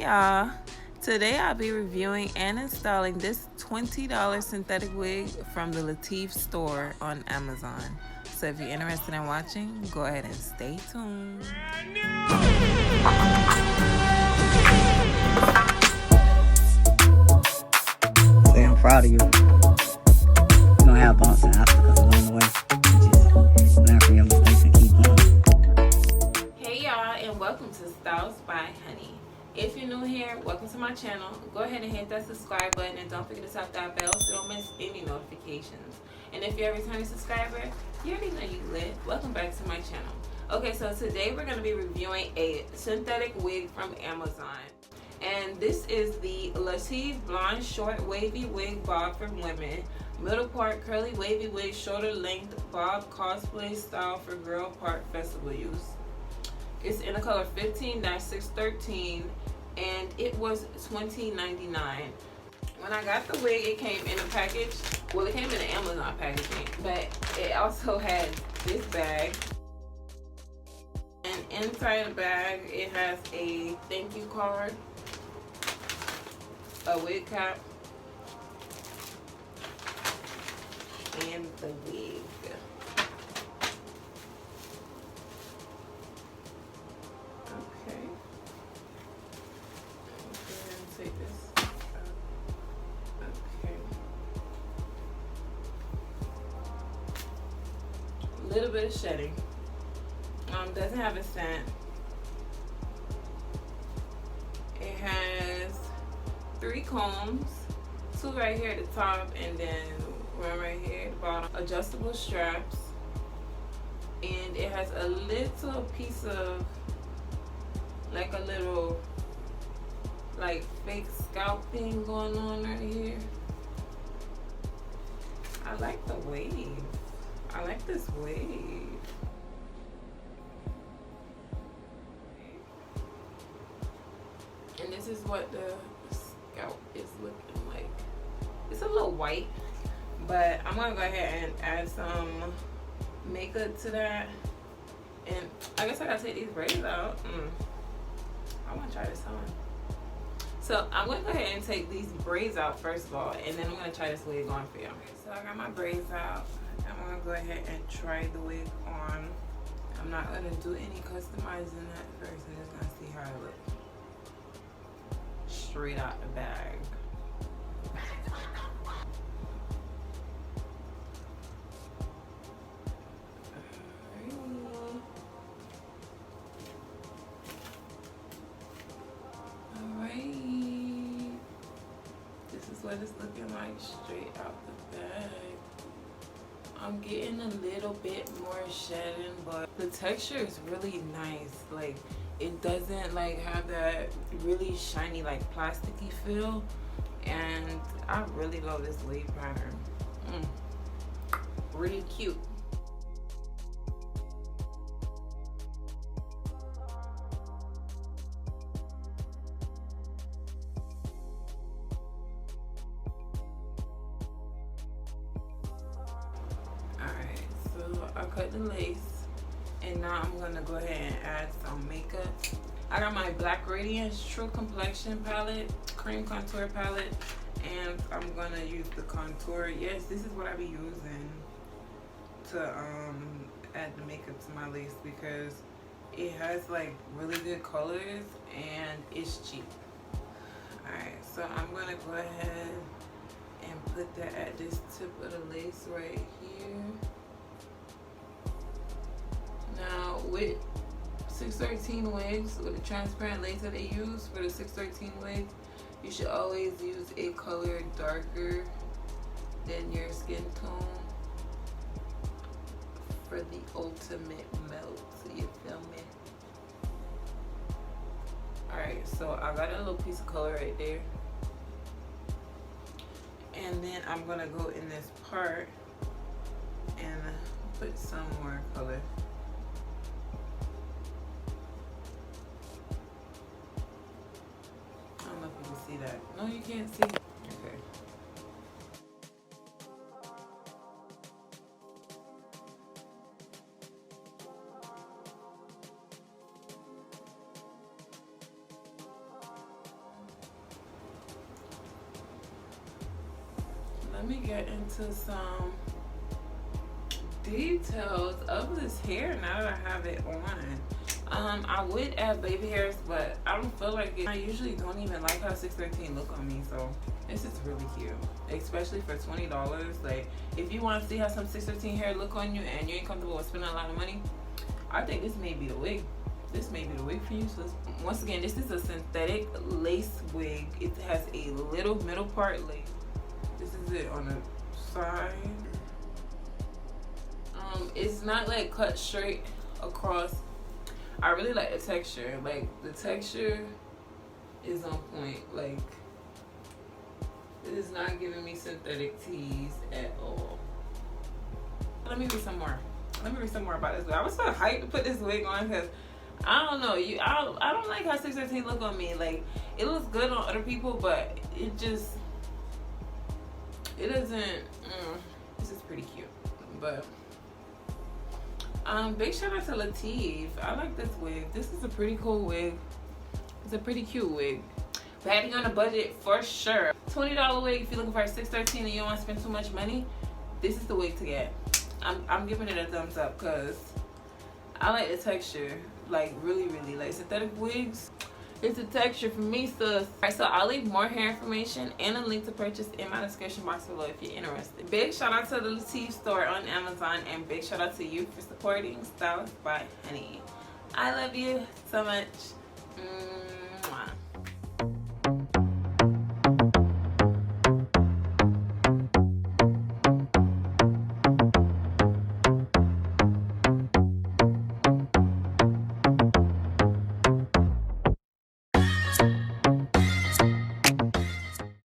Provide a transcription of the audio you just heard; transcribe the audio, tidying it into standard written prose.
Hey y'all, today I'll be reviewing and installing this $20 synthetic wig from the Lativ store on Amazon. So if you're interested in watching, go ahead and stay tuned. Say I'm proud of you. You're gonna have bumps and obstacles along the way. Just learn from your mistakes and keep going. Hey y'all, and welcome to Styles by Honey. If you're new here, welcome to my channel. Go ahead and hit that subscribe button and don't forget to tap that bell so you don't miss any notifications. And if you're a returning subscriber, you already know you lit. Welcome back to my channel. Okay, so today we're going to be reviewing a synthetic wig from Amazon. And this is the Lativ Blonde Short Wavy Wig Bob for women. Middle part curly wavy wig, shoulder length bob cosplay style for girl part festival use. It's in the color 15-613 and it was $20.99. When I got the wig, it came in a package. Well, it came in an Amazon packaging, but it also had this bag. And inside the bag, it has a thank you card, a wig cap, and the wig. Okay. Go ahead and take this out. Okay. A little bit of shedding. Doesn't have a scent. It has 3 combs, 2 right here at the top, and then one right here at the bottom. Adjustable straps, and it has a little piece of like a little like fake scalp thing going on right here. I like the wave. I like this wave. And this is what the scalp is looking like. It's a little white, but I'm gonna go ahead and add some makeup to that. And I guess I gotta take these braids out. I wanna try this on. So I'm gonna go ahead and take these braids out first of all, and then I'm gonna try this wig on for y'all. Okay, so I got my braids out. I'm gonna go ahead and try the wig on. I'm not gonna do any customizing at first. I'm just gonna see how it looks straight out the bag. Alright. This is what it's looking like straight out the bag. I'm getting a little bit more shedding, but the texture is really nice. Like, it doesn't like have that really shiny like plasticky feel, and I really love this wave pattern. Really cute. Alright, so I cut the lace. And now I'm gonna go ahead and add some makeup. I got my Black Radiance True Complexion palette, cream contour palette, and I'm gonna use the contour. Yes, this is what I be using to add the makeup to my lace because it has like really good colors and it's cheap. Alright, so I'm gonna go ahead and put that at this tip of the lace right here. Now with 613 wigs, with the transparent lace that they use for the 613 wigs, you should always use a color darker than your skin tone for the ultimate melt. You feel me? Alright, so I got a little piece of color right there. And then I'm gonna go in this part and put some more color. See that? No, you can't see. Okay. let me get into some details of this hair now that I have it on. I would add baby hairs, but I don't feel like it. I usually don't even like how 613 look on me, so this is really cute, especially for $20. Like, if you want to see how some 613 hair look on you and you ain't comfortable with spending a lot of money, I think this may be the wig. This may be the wig for you. So once again, this is a synthetic lace wig. It has a little middle part lace. This is it on the side. It's not like cut straight across. I really like the texture. Like, the texture is on point. Like, it is not giving me synthetic tease at all. Let me read some more. Let me read some more about this wig. I was so hyped to put this wig on because I don't know. I don't like how 613 look on me. Like, it looks good on other people, but it doesn't. This is pretty cute, but. Big shout out to Lativ. I like this wig. This is a pretty cool wig. It's a pretty cute wig. Batting on a budget for sure. $20 wig if you're looking for a 613 and you don't want to spend too much money. This is the wig to get. I'm giving it a thumbs up because I like the texture. Like, really like synthetic wigs. It's a texture for me, sus. Alright, so I'll leave more hair information and a link to purchase in my description box below if you're interested. Big shout out to the Lativ store on Amazon, and big shout out to you for supporting Styles by Honey. I love you so much.